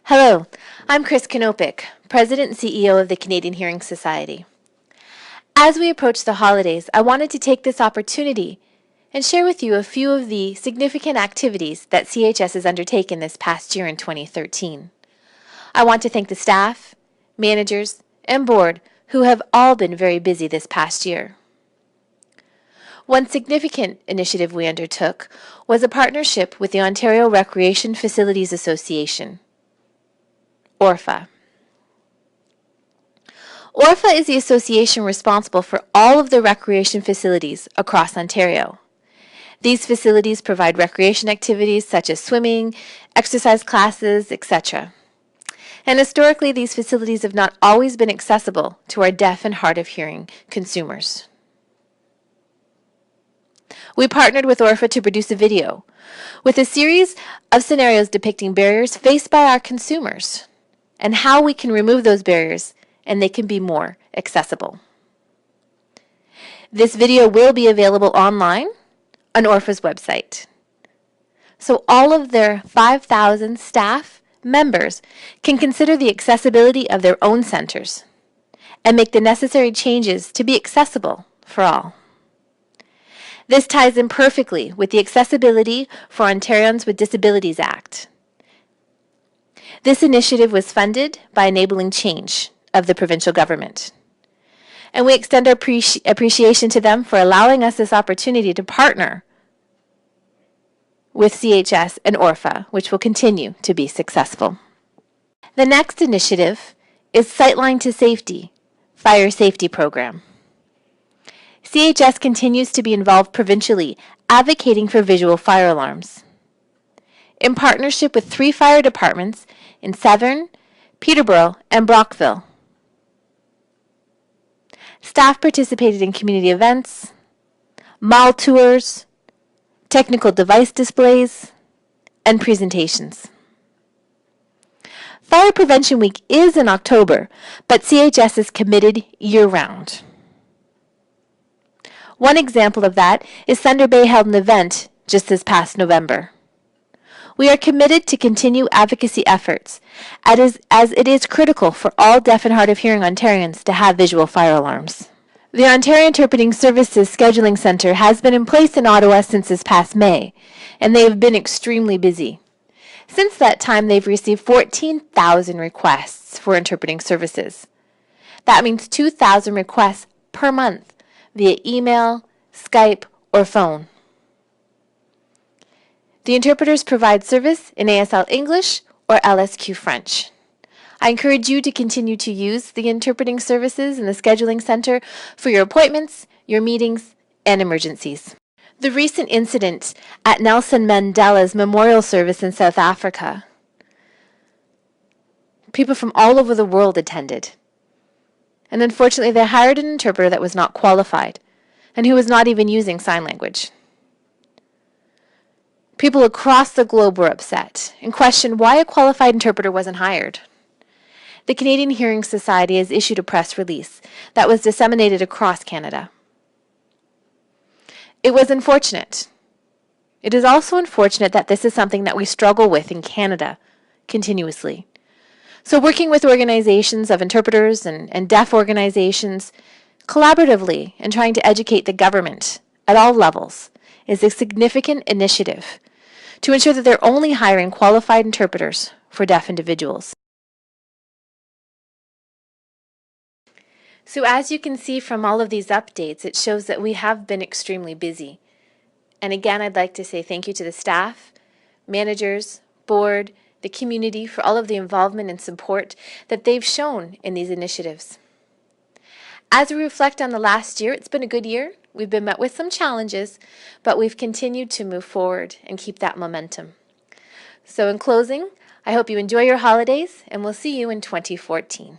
Hello, I'm Kenopic, President and CEO of the Canadian Hearing Society. As we approach the holidays, I wanted to take this opportunity and share with you a few of the significant activities that CHS has undertaken this past year in 2013. I want to thank the staff, managers, and board who have all been very busy this past year. One significant initiative we undertook was a partnership with the Ontario Recreation Facilities Association, ORFA. ORFA is the association responsible for all of the recreation facilities across Ontario. These facilities provide recreation activities such as swimming, exercise classes, etc. And historically, these facilities have not always been accessible to our deaf and hard of hearing consumers. We partnered with ORFA to produce a video with a series of scenarios depicting barriers faced by our consumers and how we can remove those barriers and they can be more accessible. This video will be available online on ORFA's website. So all of their 5,000 staff members can consider the accessibility of their own centers and make the necessary changes to be accessible for all. This ties in perfectly with the Accessibility for Ontarians with Disabilities Act. This initiative was funded by Enabling Change of the provincial government. And we extend our appreciation to them for allowing us this opportunity to partner with CHS and ORFA, which will continue to be successful. The next initiative is Sightline to Safety, Fire Safety Program. CHS continues to be involved provincially, advocating for visual fire alarms. In partnership with 3 fire departments in Severn, Peterborough, and Brockville. Staff participated in community events, mall tours, technical device displays, and presentations. Fire Prevention Week is in October, but CHS is committed year-round. One example of that is Thunder Bay held an event just this past November. We are committed to continue advocacy efforts, as it is critical for all deaf and hard of hearing Ontarians to have visual fire alarms. The Ontario Interpreting Services Scheduling Centre has been in place in Ottawa since this past May, and they have been extremely busy. Since that time, they've received 14,000 requests for interpreting services. That means 2,000 requests per month via email, Skype, or phone. The interpreters provide service in ASL English or LSQ French. I encourage you to continue to use the interpreting services in the Scheduling Center for your appointments, your meetings, and emergencies. The recent incident at Nelson Mandela's memorial service in South Africa. People from all over the world attended. And unfortunately, they hired an interpreter that was not qualified and who was not even using sign language. People across the globe were upset and questioned why a qualified interpreter wasn't hired. The Canadian Hearing Society has issued a press release that was disseminated across Canada. It was unfortunate. It is also unfortunate that this is something that we struggle with in Canada continuously. So working with organizations of interpreters and deaf organizations collaboratively and trying to educate the government at all levels is a significant initiative to ensure that they're only hiring qualified interpreters for deaf individuals. So as you can see from all of these updates, it shows that we have been extremely busy. And again, I'd like to say thank you to the staff, managers, board, the community for all of the involvement and support that they've shown in these initiatives. As we reflect on the last year, it's been a good year. We've been met with some challenges, but we've continued to move forward and keep that momentum. So in closing, I hope you enjoy your holidays, and we'll see you in 2014.